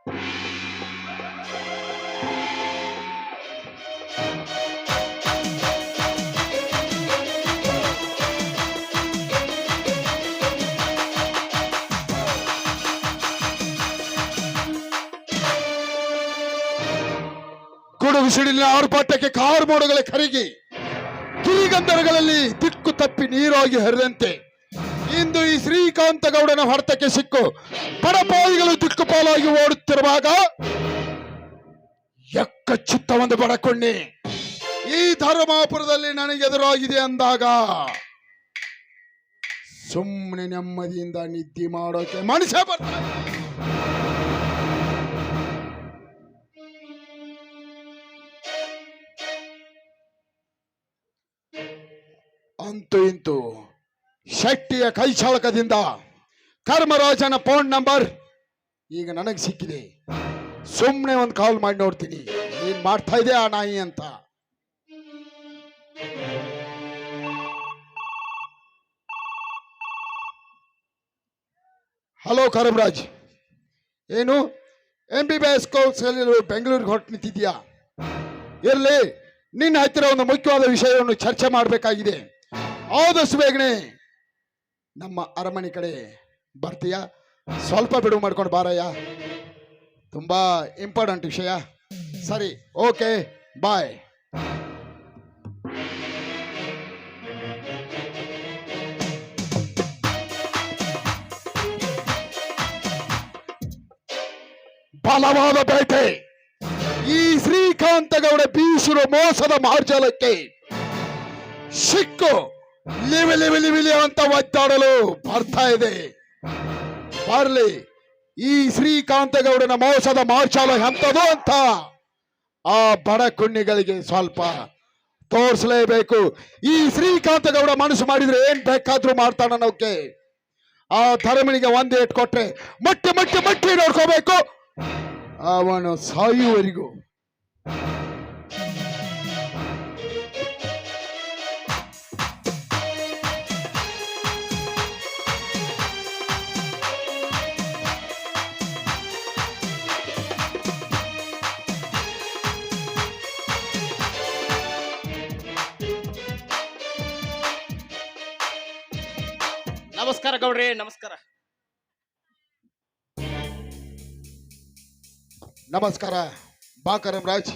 ಗುಡುಗು ಸಿಡಿಲಿನ ಆರ್ಭಟಕ್ಕೆ ಕಾರು ಮೋಡಗಳ ಕರಗಿ ಕಿರಿಗಂಧರಗಳಲ್ಲಿ ದಿಕ್ಕು ತಪ್ಪಿ ನೀರಾಗಿ ಹರಿದಂತೆ ಇಂದು ಈ ಶ್ರೀಕಾಂತ ಗೌಡನ ಹೊಡೆತಕ್ಕೆ ಸಿಕ್ಕು ಬಡಪಾಯಿಗಳು ದಿಕ್ಕುಪಾಲಾಗಿ ಓಡುತ್ತಿರುವಾಗ ಎಕ್ಕ ಚಿತ್ತವೊಂದು ಬಡಕೊಂಡಿ ಈ ಧರ್ಮಾಪುರದಲ್ಲಿ ನನಗೆದುರಾಗಿದೆ ಅಂದಾಗ ಸುಮ್ಮನೆ ನೆಮ್ಮದಿಯಿಂದ ನಿದ್ದೆ ಮಾಡೋಕೆ ಮನುಷ್ಯ ಬರ್ತಾನೆ. ಅಂತೂ ಇಂತೂ ಶೆಟ್ಟಿಯ ಕೈಚಾಳಕದಿಂದ ಕರ್ಮರಾಜನ ಫೋನ್ ನಂಬರ್ ಈಗ ನನಗೆ ಸಿಕ್ಕಿದೆ. ಸುಮ್ಮನೆ ಒಂದು ಕಾಲ್ ಮಾಡಿ ನೋಡ್ತೀನಿ ಏನ್ ಮಾಡ್ತಾ ಇದೆ ಆ ನಾಯಿ ಅಂತ. ಹಲೋ ಕರ್ಮರಾಜ್, ಏನು MBBS ಕೋರ್ಸ್ ಬೆಂಗಳೂರಿಗೆ ಹೊರಟು ನಿಂತಿದ್ಯಾ? ಇರಲಿ, ನಿನ್ನ ಹತ್ತಿರ ಒಂದು ಮುಖ್ಯವಾದ ವಿಷಯವನ್ನು ಚರ್ಚೆ ಮಾಡಬೇಕಾಗಿದೆ. ಆದಷ್ಟು ಬೇಗನೆ ನಮ್ಮ ಅರಮನೆ ಕಡೆ ಬರ್ತೀಯಾ? ಸ್ವಲ್ಪ ಬಿಡುವು ಮಾಡ್ಕೊಂಡು ಬಾರಯ್ಯ, ತುಂಬಾ ಇಂಪಾರ್ಟೆಂಟ್ ವಿಷಯ. ಸರಿ, ಓಕೆ, ಬಾಯ್. ಬಲವಾದ ಬೇಟೆ. ಈ ಶ್ರೀಕಾಂತ ಗೌಡ ಬೀಸಿರೋ ಮೋಸದ ಮಾರ್ಜಾಲಕ್ಕೆ ಸಿಕ್ಕು ಲಿವಿ ಲಿವಿ ಲಿವಿ ಅಂತ ಒದ್ದಾಡಲು ಬರ್ತಾ ಇದೆ. ಬರ್ಲಿ, ಈ ಶ್ರೀಕಾಂತ ಗೌಡನ ಮೋಸದ ಮಾರ್ಚಾಲ ಎಂತದು ಅಂತ ಆ ಬಡ ಕುಣ್ಣಿಗಳಿಗೆ ಸ್ವಲ್ಪ ತೋರಿಸಲೇಬೇಕು. ಈ ಶ್ರೀಕಾಂತ ಗೌಡ ಮನಸ್ಸು ಮಾಡಿದ್ರೆ ಏನ್ ಬೇಕಾದ್ರೂ ಮಾಡ್ತಾನೋಕೆ. ಆ ಧರ್ಮನಿಗೆ ಒಂದೇ ಏಟ್ ಕೊಟ್ರೆ ಮಟ್ಟಿ ಮಟ್ಟಿ ಮಟ್ಟಿ ನೋಡ್ಕೋಬೇಕು, ಅವನು ಸಾಯುವವರೆಗೂ. ನಮಸ್ಕಾರ ಗೌಡ್ರಿ, ನಮಸ್ಕಾರ. ನಮಸ್ಕಾರ. ಬಾ ಕರಂರಾಜ್.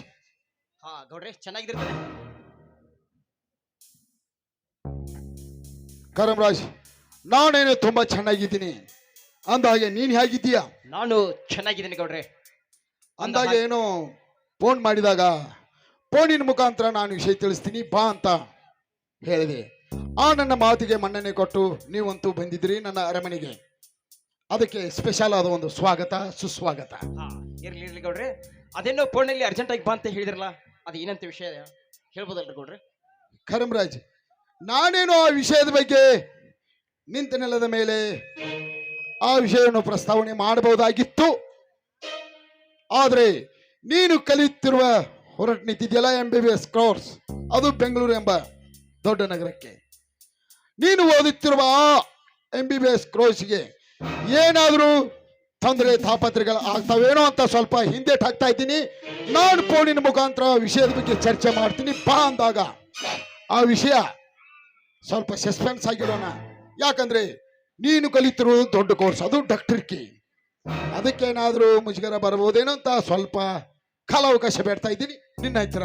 ಹಾ ಗೌಡ್ರಿ, ಚೆನ್ನಾಗಿರ್ತಾರೆ. ಕರಂರಾಜ್, ನಾನೇನು ತುಂಬಾ ಚೆನ್ನಾಗಿದ್ದೀನಿ. ಅಂದಾಗೆ ನೀನ್ ಹೇಗಿದ್ದೀಯಾ? ನಾನು ಚೆನ್ನಾಗಿದ್ದೀನಿ ಗೌಡ್ರಿ. ಅಂದಾಗೆ ಏನು ಫೋನ್ ಮಾಡಿದಾಗ ಫೋನಿನ ಮುಖಾಂತರ ನಾನು ವಿಷಯ ತಿಳಿಸ್ತೀನಿ ಬಾ ಅಂತ ಹೇಳಿದೆ. ಆ ನನ್ನ ಮಾತಿಗೆ ಮನ್ನಣೆ ಕೊಟ್ಟು ನೀವಂತೂ ಬಂದಿದ್ರಿ ನನ್ನ ಅರಮನೆಗೆ. ಅದಕ್ಕೆ ಸ್ಪೆಷಲ್ ಆದ ಒಂದು ಸ್ವಾಗತ, ಸುಸ್ವಾಗತ. ಇರ್ಲಿ ಇರ್ಲಿ ಗೌಡ್ರಿ, ಅದೇನೋ ಫೋನಲ್ಲಿ ಅರ್ಜೆಂಟ್ ಆಗಿ ಬಾ ಅಂತ ಹೇಳಿದ್ರಲ್ಲ, ಅದು ಏನಂತ ವಿಷಯ ಹೇಳ್ಬೋದಲ್ರಿ ಗೌಡ್ರಿ? ಕರಂರಾಜ್, ನಾನೇನು ಆ ವಿಷಯದ ಬಗ್ಗೆ ನಿಂತ ನೆಲದ ಮೇಲೆ ಆ ವಿಷಯವನ್ನು ಪ್ರಸ್ತಾವನೆ ಮಾಡಬಹುದಾಗಿತ್ತು. ಆದ್ರೆ ನೀನು ಕಲಿಯುತ್ತಿರುವ ಹೊರಟು ನಿಂತಿದೆಯಲ್ಲ MBBS ಕೋರ್ಸ್, ಅದು ಬೆಂಗಳೂರು ಎಂಬ ದೊಡ್ಡ ನಗರಕ್ಕೆ. ನೀನು ಓದುತ್ತಿರುವ ಆ MBBS ಕೋರ್ಸ್ಗೆ ಏನಾದರೂ ತೊಂದರೆ ತಾಪತ್ರೆಗಳು ಆಗ್ತಾವೇನೋ ಅಂತ ಸ್ವಲ್ಪ ಹಿಂದೆಟ್ ಹಾಕ್ತಾ ಇದ್ದೀನಿ. ನಾನು ಫೋನಿನ ಮುಖಾಂತರ ವಿಷಯದ ಬಗ್ಗೆ ಚರ್ಚೆ ಮಾಡ್ತೀನಿ ಬಾ ಅಂದಾಗ ಆ ವಿಷಯ ಸ್ವಲ್ಪ ಸಸ್ಪೆನ್ಸ್ ಆಗಿರೋಣ. ಯಾಕಂದ್ರೆ ನೀನು ಕಲಿತಿರುವುದು ದೊಡ್ಡ ಕೋರ್ಸ್, ಅದು ಡಾಕ್ಟರ್ಕಿ. ಅದಕ್ಕೇನಾದ್ರೂ ಮುಜುಗರ ಬರಬಹುದೇನೋ ಅಂತ ಸ್ವಲ್ಪ ಕಾಲಾವಕಾಶ ಬೇಡ್ತಾ ಇದ್ದೀನಿ ನಿನ್ನ ಹತ್ತಿರ.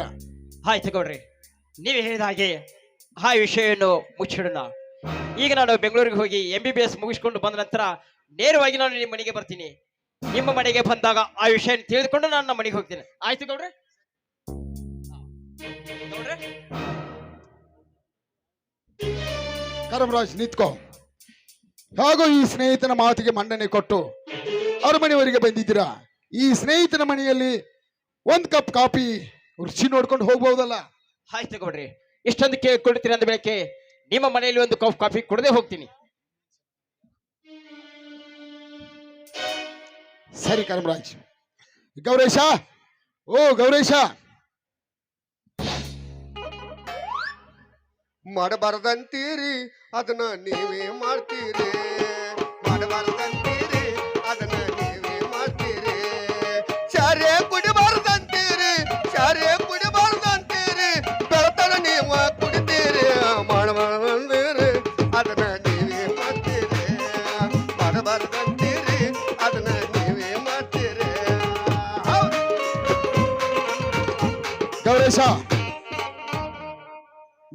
ಆಯ್ತು ಗೌಡ್ರಿ, ನೀವು ಹೇಳಿದ ಹಾಗೆ ಆ ವಿಷಯವನ್ನು ಮುಚ್ಚಿಡೋಣ. ಈಗ ನಾನು ಬೆಂಗಳೂರಿಗೆ ಹೋಗಿ MBBS ಮುಗಿಸ್ಕೊಂಡು ಬಂದ ನಂತರ ನೇರವಾಗಿ ನಾನು ನಿಮ್ಮ ಮನೆಗೆ ಬರ್ತೀನಿ. ನಿಮ್ಮ ಮನೆಗೆ ಬಂದಾಗ ಆ ವಿಷಯ ತಿಳಿದುಕೊಂಡು ನಾನು ನಮ್ಮ ಮನೆಗೆ ಹೋಗ್ತೀನಿ. ಆಯ್ತು ಗೌಡ್ರೆ? ಕರಂರಾಜ್, ನಿಂತ್ಕೋ. ಹಾಗೂ ಈ ಸ್ನೇಹಿತನ ಮಾತಿಗೆ ಮನ್ನಣೆ ಕೊಟ್ಟು ಅರಮನೆಯವರೆಗೆ ಬಂದಿದ್ದೀರಾ. ಈ ಸ್ನೇಹಿತನ ಮನೆಯಲ್ಲಿ ಒಂದ್ ಕಪ್ ಕಾಫಿ ರುಚಿ ನೋಡ್ಕೊಂಡು ಹೋಗ್ಬಹುದಲ್ಲ? ಆಯ್ತು ಗೌಡ್ರಿ, ಇಷ್ಟೊಂದು ಕೊಡ್ತೀರಿ ಅಂದ ಬೆಳಕ್ಕೆ ನಿಮ್ಮ ಮನೆಯಲ್ಲಿ ಒಂದು ಕಪ್ ಕಾಫಿ ಕುಡದೆ ಹೋಗ್ತೀನಿ. ಸರಿ ಕರಂರಾಜ್. ಗೌರೇಶ, ಓ ಗೌರೇಶ, ಮಾಡಬಾರದಂತೀರಿ ಅದನ್ನ ನೀವೇ ಮಾಡ್ತೀರಿ, ಮಾಡಬಾರದಂತೀರಿ ಅದನ್ನ ನೀವೇ ಮಾಡ್ತೀರಿ. ಚಾರೆ ಕುಡಿಬಾರ್ದಂತೀರಿ ಚಾರೆ ಕುಡಿಬಾರ್ದಂತೀರಿ ಬೆಳತನ ನೀವ ಕುಡಿತೀರಿ ಮಾಡಬಾರ್ದಂತೀರಿ ಅದನ್ನ ನೀವೇ ಮಾಡ್ತೀರಿ ಮಾಡಬಾರ್ದಂತೀರಿ ಅದನ್ನ ನೀವೇ ಮಾಡ್ತೀರಿ ಹೌದು. ಗೌರೇಶ,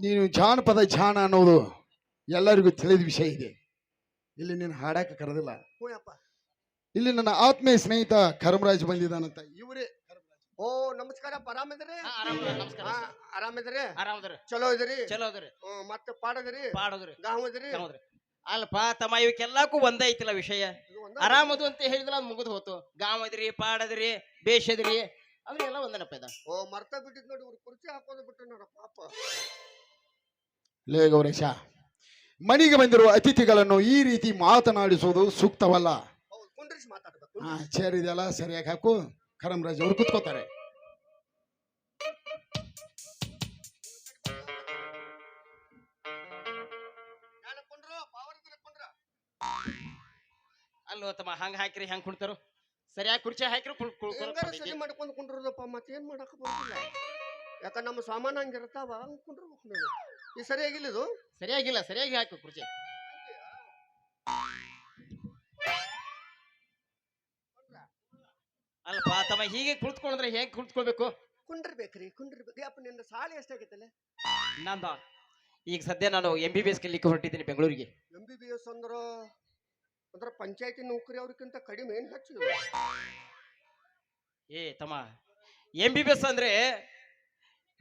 ನೀನು ಜಾನಪದ ಜಾಣ ಅನ್ನೋದು ಎಲ್ಲರಿಗೂ ತಿಳಿದ ವಿಷಯ ಇದೆ. ಇಲ್ಲಿ ನೀನು ಹಾಡಕ್ಕೆ ಕರೆದಿಲ್ಲ. ಹೂಯಪ್ಪ. ಇಲ್ಲಿ ನನ್ನ ಆತ್ಮೀಯ ಸ್ನೇಹಿತ ಕರಮರಾಜ್ ಬಂದಿದ್ದಾನಂತ. ಇವರೇ ಓ ನಮಸ್ಕಾರಪ್ಪ, ಆರಾಮಿದ್ರಿ? ನಮಸ್ಕಾರ. ಆರಾಮಿದ್ರಿ? ಆರಾಮದ್ರಿ, ಚಲೋ ಇದ್ರಿ? ಚಲೋ ಅದ್ರಿ, ಮತ್ತೆ ಪಾಡದ್ರಿ? ಪಾಡೋದ್ರಿ, ಗಾವದ್ರಿ? ಹೌದ್ರಿ. ಅಲ್ಪ ತಮ್ಮ ಇವಕ್ಕೆಲ್ಲಕ್ಕೂ ಒಂದೇ ಐತಿಲ್ಲ ವಿಷಯ. ಆರಾಮದು ಅಂತ ಹೇಳಿದ್ರ ಅದು ಮುಗಿದು ಹೋತು. ಗಾಮದ್ರಿ, ಪಾಡದ್ರಿ, ಬೇಷದ್ರಿ, ಅವೆಲ್ಲ ಒಂದನಪ್ಪ ಇದ. ಓ ಮರ್ತ ಬಿಟ್ಟಿದ್ ನೋಡಿ, ಇವ್ರು ಕುರ್ಚಿ ಹಾಕೋದು ಬಿಟ್ಟು ನೋಡ ಪಾಪ. ಲೇ ಗೌರೇಶ, ಮನೆಗೆ ಬಂದಿರುವ ಅತಿಥಿಗಳನ್ನು ಈ ರೀತಿ ಮಾತನಾಡಿಸುವುದು ಸೂಕ್ತವಲ್ಲ. ಹೌದು, ಕುಂಡ್ರಿಸಿ ಮಾತಾಡ್ಬೇಕು. ಹಾ, ಚೇರ್ ಇದೆಯಲ್ಲ ಸರಿಯಾಗಿ ಹಾಕು. ಕರಮರಾಜ್ ಅವರು ಕುತ್ಕೋತಾರೆ. ಅಲ್ಲೋ ತಮ್ಮ ಹಂಗ ಹಾಕಿರಿ ಹೆಂಗ್ ಕುಣ್ತಾರು? ಸರಿಯಾಗಿ ಕುರ್ಚಿ ಹಾಕಿರಿ ಹೆಂಗಾರ ಸರಿ ಮಾಡ್ಕೊಂಡು ಕುಂಡ್ರದಪ್ಪ, ಮತ್ತೆ ಏನ್ ಮಾಡಕ್ ಬರೋದಿಲ್ಲ. ಯಾಕ ನಮ್ಮ ಸಾಮಾನು ಹಂಗಿರ್ತಾವ, ಹಂಗ್ ಕುಂಡ್ರಬೇಕು ನೀವು. ಈ ಸರಿಯಾಗಿಲ್ಲ ಇದು. ಸರಿಯಾಗಿಲ್ಲ, ಸರಿಯಾಗಿ ಹಾಕು ಕುರ್ಚಿ. ಅಲ್ಪ ತಮ್ಮ ಹೀಗೆ ಕುಳಿತುಕೊಂಡ್ರೆ ಹೇಗೆ ಕುಳಿತುಕೊಳ್ಬೇಕು? ಕುಂಡ್ರಬೇಕ್ರಿ, ಕುಂಡ್ರಬೇಕು. ಅಪ್ಪ ನಿನ್ನ ಸಾಲಿ ಎಷ್ಟಾಗೈತಲ್ಲ? ನಂದ ಈಗ ಸದ್ಯ ನಾನು MBBS ಕಲಿಕ್ಕೆ ಹೊರಟಿದ್ದೀನಿ ಬೆಂಗಳೂರಿಗೆ. MBBS ಅಂದ್ರ ಪಂಚಾಯತಿ ನೌಕರಿ ಅವ್ರಿಗಿಂತ ಕಡಿಮೆ ಏನ್ ಹೆಚ್ಚು? ಏ ತಮ್ಮ, MBBS ಅಂದ್ರೆ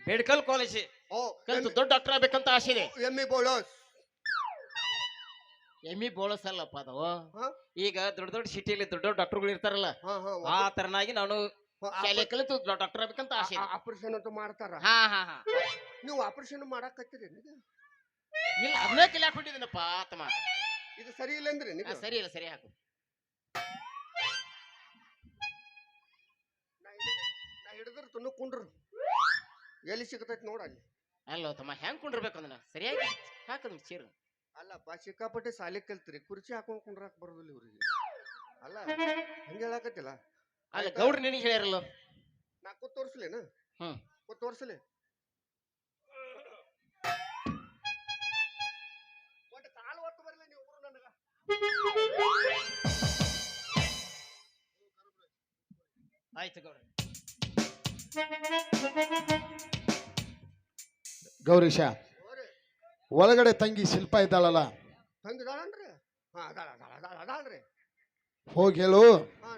ಮೆಡಿಕಲ್ ಕಾಲೇಜ್ ಓ ಕಲಿತು ದೊಡ್ಡ ಡಾಕ್ಟರ್ ಆಗ್ಬೇಕಂತ ಆಸೆ ಇದೆ. ಎಮ್ಮಿ ಬೋಳಸ್ ಬೋಳಸ್ ಅಲ್ಲಪ್ಪ ಅದು. ಹಾ? ಈಗ ದೊಡ್ಡ ದೊಡ್ಡ ಸಿಟಿಯಲ್ಲಿ ದೊಡ್ಡ ದೊಡ್ಡ ಡಾಕ್ಟರ್ಗಳು ಇರ್ತಾರಲ್ಲ, ಹಾ ಹಾ ಆ ತರನಾಗಿ ನಾನು ಶಾಲೆ ಕಲಿತು ಡಾಕ್ಟರ್ ಆಗ್ಬೇಕಂತ ಆಸೆ ಇದೆ. ಆಪರೇಷನ್ ಅಂತೂ ಮಾಡ್ತಾರ. ಹಾ ಹಾ ಹಾ. ನೀವು ಆಪರೇಷನ್ ಮಾಡಾಕತ್ತೀರಿ? ಇಲ್ಲ, ಅದನ್ನೇ ಕಲಿಯಾಕ್ ಹೊಂಟಿದ್ದೀನಪ್ಪ ತಮ್ಮ. ಇದು ಸರಿ ಇಲ್ಲ ಅಂದ್ರಿ ನೀವು? ಸರಿ ಇಲ್ಲ, ಸರಿ ಹಾಕು. ನಾ ಹಿಡಿದ್ರ ತುನು ಕುಂಡ್ರು ಎಲ್ಲಿ ಸಿಗತೈತಿ ನೋಡ ಅಲ್ಲಿ. ಅಲ್ಲೋ ತಮ್ಮ, ಹೆಂಗ್ ಕುಂಡಿರ್ಬೇಕು ಅದನ್ನ ಸರಿಯಾಗಿ ಹಾಕದ್ ಚೀರು. ಅಲ್ಲಪ್ಪ, ಸಿಕ್ಕಾಪಟ್ಟೆ ಸಾಲಿ ಕಲ್ತ್ರಿ, ಕುರ್ಚಿ ಹಾಕೊಂಡ್ ಕುಂಡ್ರಾಕ್ ಬರೋದಿಲ್ಲ ಇವ್ರಿಗೆ. ಅಲ್ಲ ಹಂಗ ಹೇಳಾಕತ್ತಿಲ್ಲ. ಅಲ್ಲ ಗೌಡ್ರು ನಿನಗೆ ಹೇಳ್ಯಾರಲ್ಲ. ನಾ ಕೂತ್ ತೋರ್ಸ್ಲೇನ? ಹ್ಮ್, ಕೂತ್ ತೋರ್ಸ್ಲಿ. ಒಟ್ಟು ಕಾಲು ಒತ್ತು ಬರ್ಲಿ ನೀವು ಊರು ನನಗ. ಆಯ್ತು ಗೌಡ್ರ. ಗೌರೀಶ, ಒಳಗಡೆ ತಂಗಿ ಶಿಲ್ಪ ಇದ್ದಾಳಲ್ಲ, ತಂಗಿದಾಳನ್ರಿ? ಹಾ ಅದಾಳ್ರಿ. ಹೋಗಿ ಹೇಳು, ಹಾ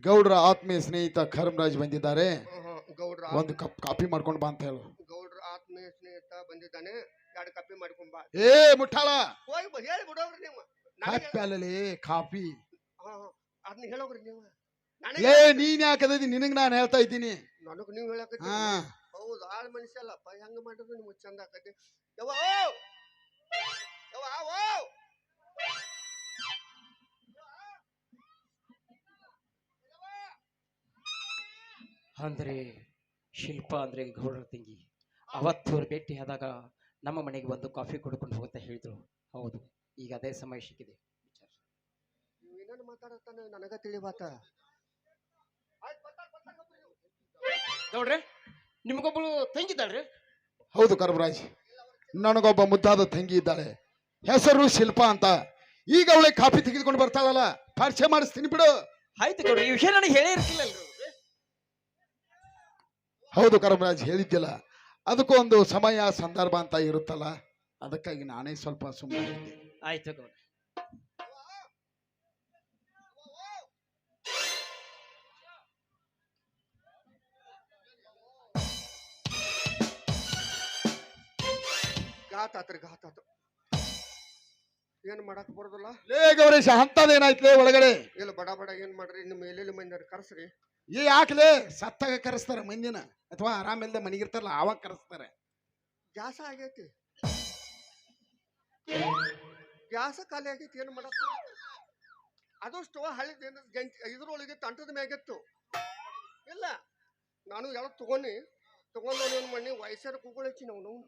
ಗೌಡ್ರ ಆತ್ಮೀಯ ಸ್ನೇಹಿತ ಕರಮರಾಜ್ ಬಂದಿದ್ದಾರೆ, ಗೌಡ್ರ ಒಂದು ಕಪ್ ಕಾಫಿ ಮಾಡ್ಕೊಂಡು ಬಾ ಅಂತ ಹೇಳು. ಗೌಡ್ರ ಆತ್ಮೀಯ ಸ್ನೇಹಿತ ಬಂದಿದ್ದಾನೆ, 2 ಕಪ್ಪಿ ಮಾಡ್ಕೊಂಡ್ ಬಾ. ಏ ಮುಟ್ಟಾಳ, ಹೋಗಿ ಹೇಳಿ ಬಿಡೋಗ್ರಿ ನೀವು. ಕಾಫಿ ಅಲ್ಲಲೇ ಕಾಫಿ. ಅದನ್ನ ಹೇಳೋಗ್ರಿ ನೀವು. ಲೇ ನೀನ್ ಯಾಕದ ನಿನಗ್ ನಾನು ಹೇಳ್ತಾ ಇದ್ದೀನಿ. ನನಗ್ ನೀವ್ ಹೇಳಕತ್ತಿ. ಹಾ, ಹೌದು, ಆಳ್ ಮನುಷ್ಯ ಅಲ್ಲಪ್ಪ. ಹೆಂಗ ಮಾಡಿದ್ರು ನಿಮ್ಗೆ ಚಂದ ಆಕತಿ. ಯವ್ವ ಯವ್ವ ಓ ಅಂದ್ರೆ ಶಿಲ್ಪ ಅಂದ್ರೆ ಗೌಡ್ರ ತಂಗಿ. ಅವತ್ತು ಅವ್ರು ಭೇಟಿ ಆದಾಗ ನಮ್ಮ ಮನೆಗೆ ಒಂದು ಕಾಫಿ ಕುಡ್ಕೊಂಡು ಹೋಗ್ತಾ ಹೇಳಿದ್ರು. ಹೌದು, ಈಗ ಅದೇ ಸಮಯ ಸಿಕ್ಕಿದೆ. ನೀವು ಏನೇನು ಮಾತಾಡತ್ತಾನ ನನಗ ತಿಳಿಬಾತ. ಗೌಡ್ರೆ, ನಿಮ್ಗೊಬ್ಬಳು ತಂಗಿದ್ದಾಳ್ರಿ? ಹೌದು ಕರಮರಾಜ್, ನನಗೊಬ್ಬ ಮುದ್ದಾದ ತಂಗಿ ಇದ್ದಾಳೆ, ಹೆಸರು ಶಿಲ್ಪ ಅಂತ. ಈಗ ಅವಳೆ ಕಾಫಿ ತೆಗೆದುಕೊಂಡು ಬರ್ತಾಳಲ್ಲ, ಪರಿಚಯ ಮಾಡಿಸ್ತೀನಿ ಬಿಡು. ಆಯ್ತು ಗೌಡ್ರೆ, ಈ ವಿಷಯ ನನಗೆ ಹೇಳೇ ಇರ್ತಿಲ್ಲ. ಹೌದು ಕರಮರಾಜ್, ಹೇಳಿದ್ದಿಲ್ಲ, ಅದಕ್ಕೂ ಒಂದು ಸಮಯ ಸಂದರ್ಭ ಅಂತ ಇರುತ್ತಲ್ಲ, ಅದಕ್ಕಾಗಿ ನಾನೇ ಸ್ವಲ್ಪ ಸುಮ್ಮನೆ ಇದ್ದೆ. ಆಯ್ತು ಗೌಡ್ರೆ. ಘಾತ ಆತ್ರಿ, ಘಾತ ಆತು. ಏನ್ ಮಾಡಕ್ ಬರೋದಿಲ್ಲ. ಲೇ ಗೌರೇಶ, ಅಂತದೇನಾಯ್ತಲೇ ಒಳಗಡೆ? ಇಲ್ಲ ಬಡ ಬಡ ಏನ್ ಮಾಡ್ರಿ, ನಿಮ್ಮ ಎಲ್ಲೆಲ್ಲಿ ಮಂದಿ ಕರ್ಸ್ರಿ. ಏ ಯಾಕಲೇ? ಸತ್ತಾಗ ಕರೆಸ್ತಾರ ಮಂದಿನ, ಅಥವಾ ಆರಾಮಿಲ್ದ ಮನೆಗಿರ್ತಾರಲ್ಲ ಅವಾಗ ಕರೆಸ್ತಾರೆ. ಗ್ಯಾಸ ಆಗೈತಿ, ಗ್ಯಾಸ ಖಾಲಿ ಆಗೈತಿ. ಏನ್ ಮಾಡಕ್? ಅದಷ್ಟು ಹಳಿದ ಇದ್ರೊಳಗೆ ತಂಟದ ಮ್ಯಾಗಿತ್ತು. ಇಲ್ಲ ನಾನು ಎಲ್ಲ ತಗೊಂಡು ಏನ್ ಮಾಡಿ ವಯಸ್ಸರ ಕೂಗುಳು ಹಚ್ಚಿ ನಾವು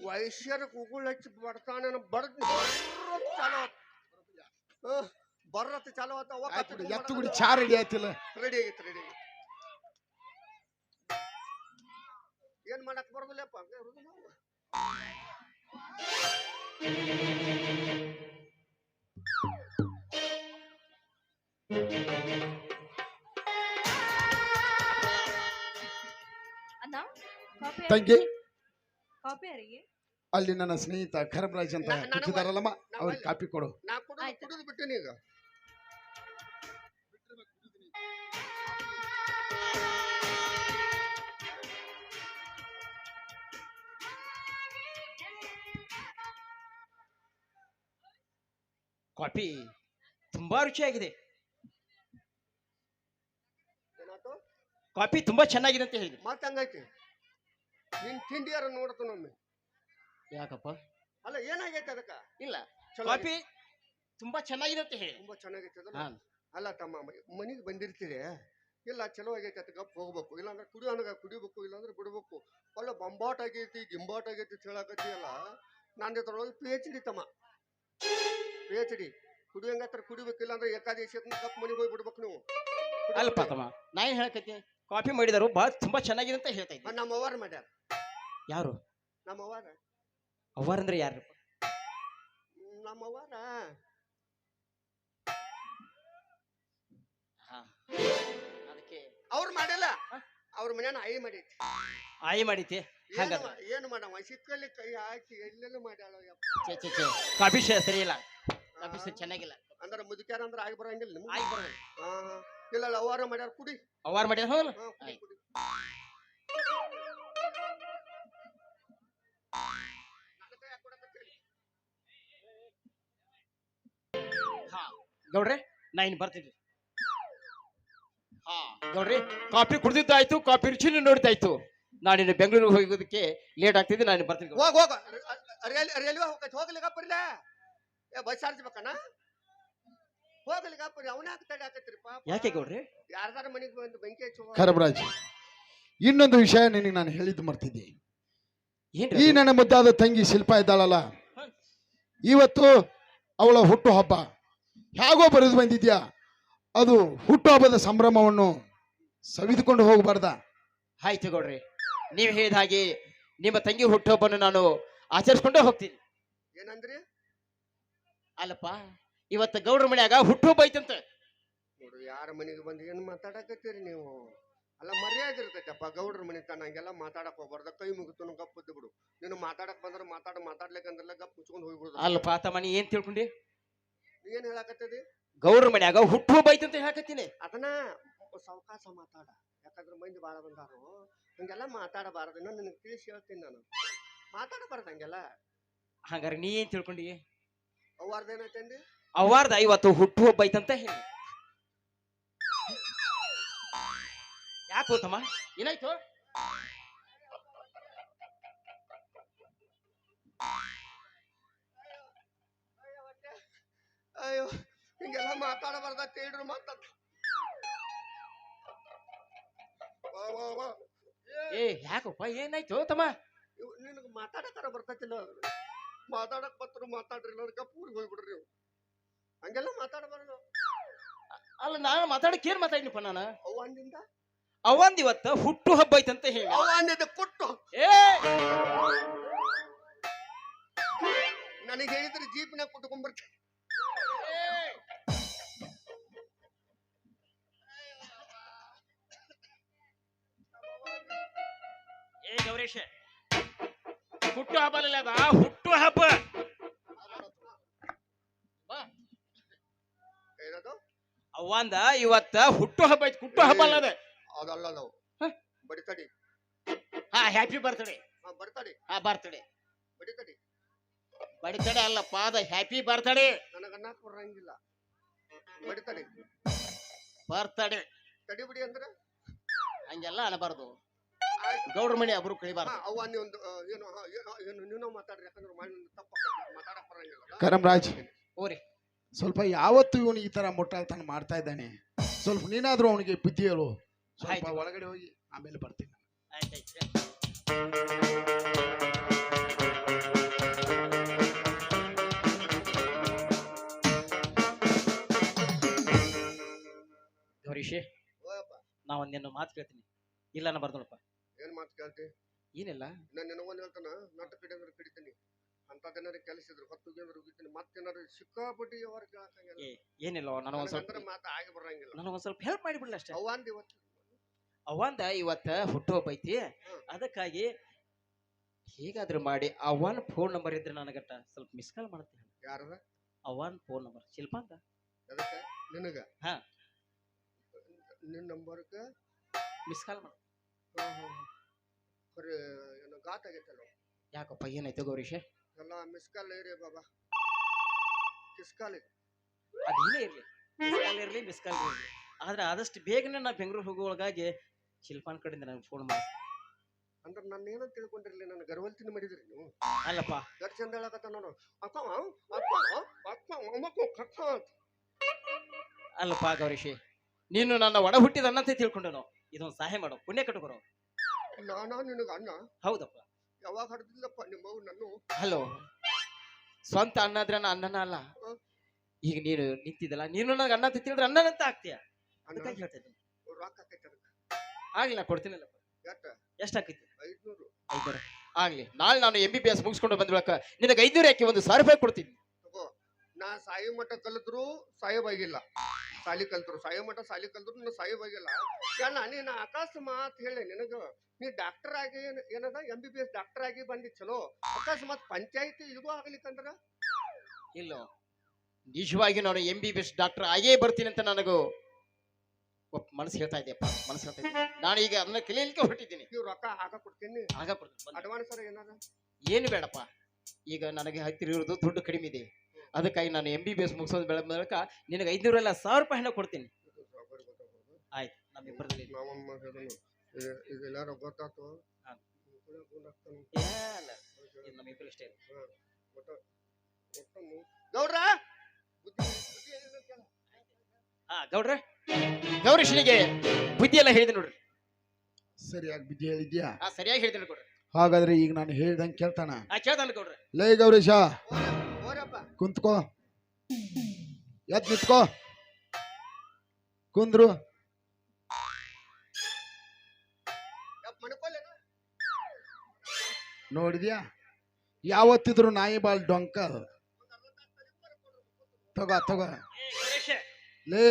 ವಯಸ್ಸರ ಕೂಗುಳು ಹಚ್ಚಿ ಬಡ್ತಾನ ಬಡ್ದು ಬರ್ರತ್ತ ಚಾಲು ಆತ ಎತ್ತು ಗುಡಿ ಚಾ ರೆಡಿ ಆಯ್ತಿಲ್ಲ. ರೆಡಿ ಆಗೈತಿ ರೆಡಿ ಆಗೈತಿ. ಏನ್ ಮಾಡಕ್ ಬರೋದಿಲ್ಲಪ್ಪ ಹಂಗೆ ಇರುದಿಲ್ಲ ಅವು. ಅಣ್ಣ ಕಾಫಿ ತಂಗಿ ಕಾಫಿ ಯಾರಿಗೆ ಅಲ್ಲಿ ನನ್ನ ಸ್ನೇಹಿತ ಖರಮರಾಜ್ ಅಂತ ಕೂತಿದಾರಲ್ಲಮ್ಮ, ಅವ್ರಿಗೆ ಕಾಪಿ ಕೊಡು. ನಾ ಆಯ್ತು. ಕುಡಿದು ಬಿಟ್ಟಿನಿ ಈಗ. ಕಾಫಿ ತುಂಬಾ ರುಚಿಯಾಗಿದೆ. ಏನಾಯ್ತು ಕಾಫಿ ತುಂಬಾ ಚೆನ್ನಾಗಿದೆ ಅಂತ ಹೇಳಿದ್ರು. ಮತ್ತೆ ಹಂಗೈತಿ ನಿನ್ ತಿಂಡಿಯಾರ ನೋಡ್ತು ನಮ್ಮೆ. ಯಾಕಪ್ಪ? ಅಲ್ಲ ಏನಾಗೈತೆ ಅದಕ್ಕ? ಇಲ್ಲ, ಚಲೋ ಕಾಫಿ ತುಂಬಾ ಚೆನ್ನಾಗಿದೆ ಅಂತ ಹೇಳಿ. ತುಂಬಾ ಚೆನ್ನಾಗೈತೆ ಅದಲ್ಲ. ಹಾ. ಅಲ್ಲ ತಮ್ಮ ಮನಿಗೆ ಬಂದಿರ್ತೀರಿ, ಇಲ್ಲ ಚಲೋ ಆಗೈತೆ ಅಂತ ಗಪ್ ಹೋಗ್ಬೇಕು, ಇಲ್ಲಾಂದ್ರೆ ಕುಡಿಯೋ ಹಂಗ ಕುಡಿಬೇಕು, ಇಲ್ಲಾಂದ್ರೆ ಬಿಡ್ಬೇಕು. ಒಳ್ಳೆ ಬಂಬಾಟ್ ಆಗೈತಿ ಗಿಂಬಾಟ್ ಆಗೈತಿ ಹೇಳಕತ್ತಿ ಅಲ್ಲ. ನಂದೊಳಗೆ PhD ತಮ್ಮ, PhD. ಕುಡಿಯಂಗತ್ರ ಕುಡಿಬೇಕು, ಇಲ್ಲಾಂದ್ರೆ ಏಕಾದಶಿ ಕಪ್ ಮನಿಗೆ ಹೋಗಿ ಬಿಡ್ಬೇಕು ನೀವು. ಅಲ್ಪ ತಮ್ಮ, ನಾ ಏನ್ ಹೇಳಕತ್ತಿ, ಕಾಫಿ ಮಾಡಿದಾರು ಬಹಳ ತುಂಬಾ ಚೆನ್ನಾಗಿದೆ ಅಂತ ಹೇಳ್ತಾ ಇದ್ದೆ. ನಮ್ಮ ಅವ್ವಾರ ಮಾಡ್ಯಾರ. ಯಾರು ನಮ್ಮ ಅವ್ವಾರ ಅವರಂದ್ರೆ ಯಾರು? ನಮ್ಮ ಅವ್ವಾರ ಅದಕ್ಕೆ ಅವ್ರು ಮಾಡಿಲ್ಲ, ಅವ್ರ ಮನ್ಯಾನ ಆಯಿ ಮಾಡೈತಿ. ಆಯಿ ಮಾಡಿತಿ. ಹಾಗಾದ್ರೆ ಏನು ಮಾಡವ, ಸಿಕ್ಕಲ್ಲಿ ಕೈ ಹಾಕಿ ಎಲ್ಲೆಲ್ಲ ಮಾಡ್ಯಾಳ. ಛೇ ಛೇ ಛೇ, ಕಾಫಿ ಸರಿ ಇಲ್ಲ, ಕಾಫಿ ಸರಿ ಚೆನ್ನಾಗಿಲ್ಲ. ಅಂದ್ರೆ ಮುದುಕ್ಯಾರ ಅಂದ್ರೆ ಆಗಿ ಬರಂಗಿಲ್ಲ ನಿಮ್ಗೆ. ಆಗಿ ಬರೋದು. ಇಲ್ಲ ಅವ್ವಾರ ಮಾಡ್ಯಾರ, ಕುಡಿ. ಅವಾರ ಮಾಡ್ಯಾರ ಹೋಗಲ್ಲ. ಹಾ, ಕುಡಿ, ಕುಡಿ. ಹಾ ಗೌಡ್ರೆ, ನಾ ಇನ್ನು ಬರ್ತಿದ್ವಿ. ಹಾ ಗೌಡ್ರಿ, ಕಾಫಿ ಕುಡ್ದಿದ್ದಾಯ್ತು, ಕಾಫಿ ರುಚಿನೂ ನೋಡಿದ್ದಾಯ್ತು. ನಾನಿನ್ನು ಬೆಂಗಳೂರಿಗೆ ಹೋಗೋದಕ್ಕೆ ಲೇಟ್ ಆಗ್ತಿದ್ದೆ, ನಾನು ಬರ್ತೀನಿ. ಹೋಗ ಹೋಗ, ರೈಲ್ವೆ ಹೋಗೈತಿ, ಹೋಗ್ಲಿಕ್ಕ ಬರ್ಲ. ಬಸ್ ಚಾರ್ಜ್ಬೇಕಣ್ಣ, ಹೋಗ್ಲಿಕ್ಕ ಬರ್ರಿ. ಅವನ ತಡೆ ಹಾಕತ್ರಿಪ್ಪ. ಯಾಕೆ ಗೌಡ್ರಿ? ಯಾರ್ದಾರ ಮನೆಗೆ ಬಂದು ಬೆಂಕಿ ಹಚ್ಚುವ. ಖರಮರಾಜ್, ಇನ್ನೊಂದು ವಿಷಯ ನಿನಗೆ ನಾನು ಹೇಳಿದ್ದು ಮರ್ತಿದ್ದೆ. ಏನ್ರಿ ಈ ಅದು? ನನ್ನ ಮುದ್ದಾದ ತಂಗಿ ಶಿಲ್ಪ ಇದ್ದಾಳಲ್ಲ, ಇವತ್ತು ಅವಳ ಹುಟ್ಟು ಹಬ್ಬ. ಹೇಗೋ ಬರೆದು ಬಂದಿದ್ಯಾ, ಅದು ಹುಟ್ಟು ಹಬ್ಬದ ಸಂಭ್ರಮವನ್ನು ಸವಿದುಕೊಂಡು ಹೋಗಬಾರ್ದ? ಆಯ್ತು ಗೌಡ್ರಿ, ನೀವು ಹೇಳಿದ ಹಾಗೆ ನಿಮ್ಮ ತಂಗಿ ಹುಟ್ಟುಹಬ್ಬವನ್ನು ನಾನು ಆಚರಿಸ್ಕೊಂಡೇ ಹೋಗ್ತೀನಿ. ಏನಂದ್ರಿ? ಅಲ್ಲಪ್ಪ, ಇವತ್ತು ಗೌಡ್ರ ಮನ್ಯಾಗ ಹುಟ್ಟುಹಬ್ಬ ಐತಂತ. ನೋಡ್ರಿ, ಯಾರ ಮನೆಗೆ ಬಂದು ಏನ್ ಮಾತಾಡಕತ್ತೀರಿ ನೀವು? ಅಲ್ಲ ಮರ್ಯಾದೆ ಇರ್ತೈತಪ್ಪ ಗೌಡ್ರ ಮನೆ ತನ, ಹಂಗೆಲ್ಲ ಮಾತಾಡಕ್ ಹೋಗ್ಬಾರ್ದ. ಕೈ ಮುಗಿತು ಗಪ್ ಬಿದ್ದು ಬಿಡು. ನೀನು ಮಾತಾಡಕ್ ಬಂದ್ರೆ ಮಾತಾಡ್ಲಿಕ್ಕಂದ್ರಲ್ಲ ಗಪ್ ಮುಚ್ಕೊಂಡು ಹೋಗ್ಬಿಡುದು. ಅಲ್ಲಪ್ಪ ತಮ್ಮ, ನೀ ಏನ್ ತಿಳ್ಕೊಂಡಿ? ಏನ್ ಹೇಳಕತ್ತದಿ? ಗೌಡ್ರ ಮನ್ಯಾಗ ಹುಟ್ಟುಹಬ್ಬ ಐತಂತ ಹೇಳಕತ್ತೀನಿ. ಅದನ್ನ ಸಾವಕಾಶ ಮಾತಾಡ, ಯಾಕಂದ್ರೆ ಮಂದಿ ಬಾಳ ಬಂದಾರು, ಹಂಗೆಲ್ಲ ಮಾತಾಡಬಾರದು. ನಿನಗೆ ತಿಳಿಸಿ ಹೇಳ್ತೀನಿ ನಾನು, ಮಾತಾಡಬಾರ್ದು ಹಂಗೆಲ್ಲ. ಹಂಗಾರೆ ನೀ ಏನ್ ತಿಳ್ಕೊಂಡಿ? ಅವ್ವಾರ್ದೇನೈತಂದಿ? ಅವಾರ್ದ ಇವತ್ತು ಹುಟ್ಟುಹಬ್ಬ ಐತಂತ ಹೇಳಿ. ಯಾಕೋ ತಮ್ಮ, ಏನಾಯ್ತು? ಅಯ್ಯೋ, ಹಿಂಗೆಲ್ಲ ಮಾತಾಡಬಾರ್ದ ಕೇಳ್ರು ಮಾತಾಡ. ಏ ಯಾಕಪ್ಪ, ಏನಾಯ್ತು ತಮ್ಮ? ನಿನಗೆ ಮಾತಾಡಕಾರ ಬರ್ತೈತಿಲ್ಲ? ಮಾತಾಡಕ್ ಬರ್ತರು ಮಾತಾಡ್ರಿ, ಗಪ್ ಊರಿಗೆ ಹೋಗ್ಬಿಡ್ರಿ ನೀವು. ಹಂಗೆಲ್ಲ ಮಾತಾಡಬಾರ್ದು. ಅಲ್ಲ, ನಾನು ಮಾತಾಡಕ್ ಏನ್ ಮಾತಾಡಿನಪ್ಪ ನಾನು? ಅವ್ವಂದಿಂದ ಅವಂದ್ ಇವತ್ತ ಹುಟ್ಟು ಹಬ್ಬ ಐತಂತ ಹೇಳಿ. ಅವ್ವಂದಿದ್ದ ಕೊಟ್ಟು ಏ ನನಗೆ ಹೇಳಿದ್ರೆ ಜೀಪ್ನಾಗ ಕುಟ್ಕೊಂಡ್ಬರ್ತೀನಿ. ಏ ಗೌರೀಶ, ಹುಟ್ಟು ಹಬ್ಬ ಅಲ್ಲ ಅದ, ಹುಟ್ಟು ಹಬ್ಬ. ಏನದು? ಅವಂದ ಇವತ್ತ ಹುಟ್ಟು ಹಬ್ಬ ಐತಿ, ಹುಟ್ಟು ಹಬ್ಬ ಅಲ್ಲ ಅದ. ಅದಲ್ಲ ನಾವು ಬಡಿತಡಿ. ಹಾ, ಹ್ಯಾಪಿ ಬರ್ತಡೇ. ಬರ್ತಡಿ. ಹಾ, ಬರ್ತಡೇ. ಬಡಿತಡಿ. ಬರ್ತಡೇ ಅಲ್ಲಪ್ಪ, ಅದ ಹ್ಯಾಪಿ ಬರ್ತಡೇ. ನನಗೆ ಅನ್ನಕ್ ಬರಂಗಿಲ್ಲ. ಬಡಿತಡಿ. ಬರ್ತಡೇ ತಡಿ ಬಿಡಿ ಅಂದ್ರೆ ಹಂಗೆಲ್ಲ ಅನ್ನಬಾರ್ದು. ಗೌಡ್ರ ಮನೆ ಒಬ್ರು ಕಳಿಬಾರ್ದು. ಅವ್ವ ನೀವೊಂದು ಏನು ನೀನು ಮಾತಾಡ್ರಿ, ಯಾಕಂದ್ರೆ ತಪ್ಪ ಮಾತಾಡಕ್ ಬರಂಗಿಲ್ಲ. ಕರಮರಾಜ್, ಓರಿ, ಸ್ವಲ್ಪ ಯಾವತ್ತು ಇವನು ಈ ತರ ಮುಟ್ಟಾಳ್ತಾನ ಮಾಡ್ತಾ ಇದ್ದಾನೆ, ಸ್ವಲ್ಪ ನೀನಾದ್ರೂ ಅವನಿಗೆ ಬುದ್ಧಿ ಹೇಳು. ಸ್ವಲ್ಪ ಆಯ್ತು. ಒಳಗಡೆ ಹೋಗಿ ಆಮೇಲೆ ಬರ್ತೀನಿ. ಆಯ್ತಾಯ್ತು. ಗೌರೀಶ್ ಹೋಯಪ್ಪ ನಾ ಒಂದೇನು ಮಾತು ಕೇಳ್ತೀನಿ ಇಲ್ಲ ನಾ ಬರ್ದೋಳಪ್ಪ ಏನ್ ಮಾತು ಕೇಳ್ತಿ ಏನಿಲ್ಲ ನಾನು ನಿನಗೊಂದು ಹೇಳ್ತಾನ ನಟ ಕಡೆ ಅಂದ್ರೆ ಕಡಿತೀನಿ ಅಂತದೇನಾರು ಕೆಲಸ ಇದ್ರು ಹೊತ್ತು ಉಗಿತೀನಿ ಮತ್ತೇನಾರು ಸಿಕ್ಕಾಪಟ್ಟಿ ಅವ್ರ ಕೇಳಕ್ಕಂಗಿಲ್ಲ ಏ ಏನಿಲ್ಲ ನನಗೊಂದ್ ಸ್ವಲ್ಪ ನನಗಂದ್ರೆ ಮಾತು ಆಗಿ ಬರಂಗಿಲ್ಲ ನನಗೊಂದ್ ಸ್ವಲ್ಪ ಹೆಲ್ಪ್ ಮಾಡಿಬಿಡ್ಲ ಅಷ್ಟೇ ಅವ ಅಂದ್ ಇವತ್ತು ಅವಂದ ಇವತ್ತ ಹುಟ್ಟುಹಬ್ಬ ಐತಿ ಅದಕ್ಕಾಗಿ ಹೇಗಾದ್ರೂ ಮಾಡಿ ಅವನ್ ಫೋನ್ ನಂಬರ್ ಇದ್ರೆ ನನಗಟ್ಟ ಸ್ವಲ್ಪ ಮಿಸ್ ಕಾಲ್ ಮಾಡ್ತೀನಿ ಯಾರದ ಅವನ್ ಫೋನ್ ನಂಬರ್ ಶಿಲ್ಪ ಅಂತ ಅದಕ್ಕೆ ನಿನಗ ಹಾ. ನಿನ್ನ ನಂಬರ್ಗೆ ಮಿಸ್ ಕಾಲ್ ಮಾಡ ಬರೀ ಏನೋ ಗಾತ್ ಆಗೈತಲ್ಲ ಯಾಕಪ್ಪ ಏನಾಯ್ತು ಗೌರೀಶ್ ಎಲ್ಲ ಮಿಸ್ ಕಾಲ್ ಏರಿ ಬಾಬಾ ಕಿಸ್ ಕಾಲ್ ಅದೇನೇ ಇರ್ಲಿ ಮಿಸ್ ಕಾಲ್ ಇರ್ಲಿ ಮಿಸ್ ಕಾಲ್ ಇರ್ಲಿ ಆದ್ರೆ ಆದಷ್ಟು ಬೇಗನೆ ನಾ ಬೆಂಗಳೂರು ಹೋಗುವೊಳಗಾಗಿ ಶಿಲ್ಪಾನ್ ಕಡೆಯಿಂದ ನನಗೆ ಫೋನ್ ಮಾಡಿ ಅಂದ್ರೆ ನನ್ನ ಏನೋ ತಿಳ್ಕೊಂಡಿರ್ಲಿ ನನ್ನ ಗರ್ವಲ್ತಿನ ಮಾಡಿದ್ರಿ ನೀವು ಅಲ್ಲಪ್ಪ ಎಷ್ಟು ಚಂದ ಹೇಳಕತ್ತ ನೋಡು ಅಕ್ಕ ಕಕ್ಕ ಅಂತ ಅಲ್ಲಪ್ಪ ಗೌರೀಶ್ ನೀನು ನನ್ನ ಒಡ ಹುಟ್ಟಿದ ಅನ್ನಂತೆ ತಿಳ್ಕೊಂಡನು ಇದೊಂದು ಸಹಾಯ ಮಾಡು ಪುಣ್ಯ ಕಟ್ಟುಕೊರೋ ನಾನಾ ನಿನಗ ಅಣ್ಣ ಹೌದಪ್ಪ ಯಾವಾಗ ಹಡ್ದಿಲ್ಲಪ್ಪ ನಿಮ್ಮವು ನಾನು ಹಲೋ ಸ್ವಂತ ಅಣ್ಣ ಆದ್ರೆ ನಾ ಅಣ್ಣನ ಅಲ್ಲ ಈಗ ನೀನು ನಿಂತಿದ್ದಲ್ಲ ನೀನು ನನಗೆ ಅಣ್ಣ ಅಂತ ತಿಳಿದ್ರೆ ಅಣ್ಣನಂತ ಆಗ್ತೀಯ ಅದಕ್ಕಾಗಿ ಹೇಳ್ತಾ ಇದ್ದೀನಿ ರೊಕ್ಕ ಆಕೈತೆ ಅದಕ್ಕೆ ಆಗ್ಲಿ ನಾ ಕೊಡ್ತೀನಲ್ಲಪ್ಪ ಎಷ್ಟ ಎಷ್ಟು ಆಕೈತಿ 500 500 ಆಗ್ಲಿ ನಾಳೆ ನಾನು MBBS ಮುಗಿಸ್ಕೊಂಡು ಬಂದ್ಬಿಡಕ ನಿನಗೆ 500 ಹಾಕಿ 1,000 ರೂಪಾಯಿ ಕೊಡ್ತೀನಿ ತಗೋ ನಾ ಸಾಯಿ ಮಠ ಕಲಿದ್ರು ಸಾಯೋಬಾಗಿಲ್ಲ ಸಾಲಿ ಕಲ್ತರು ಸಾಯೋ ಮಠ ಸಾಲಿ ಕಲ್ದ್ರು ನಾ ಸಾಯೋಬಾಗಿಲ್ಲ ಯಾಣ ನೀನು ಅಕಸ್ಮಾತ್ ಹೇಳಿ ನಿನಗ ನೀ ಡಾಕ್ಟರ್ ಆಗಿ ಏನದ MBBS ಡಾಕ್ಟರ್ ಆಗಿ ಬಂದಿ ಚಲೋ ಅಕಸ್ಮಾತ್ ಪಂಚಾಯತಿ ಇದು ಆಗ್ಲಿಕ್ಕಂದ್ರ ಇಲ್ಲ ನಿಜವಾಗಿ ನಾನು MBBS ಡಾಕ್ಟರ್ ಆಗೇ ಬರ್ತೀನಿ ಅಂತ ನನಗೂ ಮನಸ್ಸು ಹೇಳ್ತಾ ಇದೆಯಪ್ಪ ಮನಸ್ಸು ಹೇಳ್ತಾ ಇದ್ದೆ ನಾನು ಈಗ ಅದನ್ನ ಕಲಿಯಲಿಕ್ಕೆ ಹೊರಟಿದ್ದೀನಿ ನೀವು ರೊಕ್ಕ ಆಗ ಕೊಡ್ತೀನಿ ಆಗ ಕೊಡ್ತೀನಿ ಅಡ್ವಾನ್ಸ್ ಏನಾರ ಏನು ಬೇಡಪ್ಪ ಈಗ ನನಗೆ ಹತ್ತಿರ ಇರೋದು ದುಡ್ಡು ಕಡಿಮೆ ಇದೆ ಅದಕ್ಕಾಗಿ ನಾನು MBBS ಮುಗಿಸೋದು ಬೆಳ ಮೂಲಕ ನಿನಗೆ 500 ಅಲ್ಲ 1,000 ರೂಪಾಯಿ ಹಣ ಕೊಡ್ತೀನಿ ಆಯ್ತು ನಮ್ಮಿಬ್ಬರಲ್ಲಿ ನಾವಮ್ಮ ಹೇಳಿದ್ರು ಇದೆಲ್ಲಾರ ಗೊತ್ತಾತು ನಮ್ಮಿಬ್ಬರು ಇಷ್ಟೇ ಗೌಡ್ರ ಹಾ ಗೌಡ್ರೆ ಗೌರೀಶನಿಗೆ ಬುದ್ಧಿ ಎಲ್ಲ ಹೇಳಿದೆ ನೋಡ್ರಿ ಸರಿಯಾಗಿ ಬಿದ್ದಿ ಹೇಳಿದ್ಯಾ ಹಾ ಸರಿಯಾಗಿ ಹೇಳಿದೆ ಕೊಡ್ರಿ ಹಾಗಾದ್ರೆ ಈಗ ನಾನು ಹೇಳ್ದಂಗೆ ಕೇಳ್ತಾನ ಕೇಳ್ತಾನೆ ಗೌಡ್ರೆ ಲೇ ಗೌರೀಶ ಓರಪ್ಪ ಕುಂತ್ಕೋ ಎದ್ ನಿಂತ್ಕೋ ಕುಂದ್ರು ಮಣ್ಕೊಲ್ಲೇನ ನೋಡಿದ್ಯಾ ಯಾವತ್ತಿದ್ರು ನಾಯಿ ಬಾಲ್ ಡೊಂಕ ಅದು. ತಗೋ ತಗೋ ಲೇ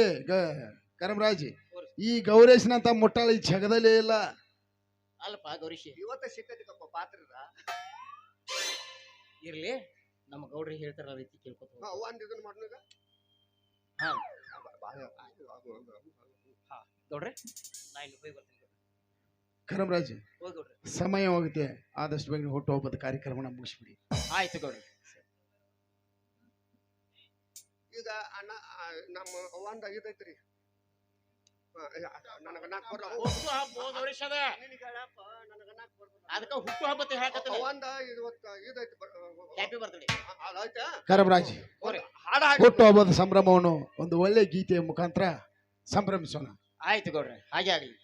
ಕರಮರಾಜಿ ಈ ಗೌರೇಶನಂತ ಮುಟ್ಟಾಳ ಈ ಜಗದಲ್ಲೇ ಇಲ್ಲ. ಅಲ್ಲಪ್ಪ ಗೌರೀಶ್ ಇವತ್ತ ಸಿಕ್ಕದಿಕ್ಕಪ್ಪ ಪಾತ್ರದ ಇರ್ಲಿ ನಮ್ಮ ಗೌಡ್ರಿಗೆ ಹೇಳ್ತಾರ ರೀತಿ ಕೇಳ್ಕೊತ ಒಂದ್ ಇದನ್ನ ಮಾಡ್ನಾಗ ಹಾ ಗೌಡ್ರೆ ನಾ ಇಲ್ಲಿ ಹೋಗಿ ಬರ್ತೀನಿ ಕರಮರಾಜ್ ಹೋಗಿ ಗೌಡ್ರೆ ಸಮಯ ಹೋಗುತ್ತೆ ಆದಷ್ಟು ಬೇಗ ಹುಟ್ಟು ಹಬ್ಬದ ಕಾರ್ಯಕ್ರಮನ ಮುಗಿಸ್ಬಿಡಿ. ಆಯ್ತು ಗೌಡ್ರೆ ಈಗ ಅಣ್ಣ ನಮ್ಮ ಒಂದ್ ಐದೈತ್ರಿ ನನಗ ನಾಲ್ಕು ಬರ್ರ ಅದಕ್ಕ ಹುಟ್ಟು ಹಬ್ಬತ್ತೆ ಹಾಕತ್ತೆ ಒಂದ ಇವತ್ತ ಇದೈತಿ ಹ್ಯಾಪಿ ಬರ್ತ್ಡೇ ಆಯ್ತಾ ಕರಮರಾಜ್ ಹಾಡ ಹುಟ್ಟು ಹಬ್ಬದ ಸಂಭ್ರಮವನ್ನು ಒಂದು ಒಳ್ಳೆ ಗೀತೆಯ ಮುಖಾಂತರ ಸಂಭ್ರಮಿಸೋಣ. ಆಯ್ತು ಗೌಡ್ರೆ ಹಾಗೆ ಆಗ್ಲಿ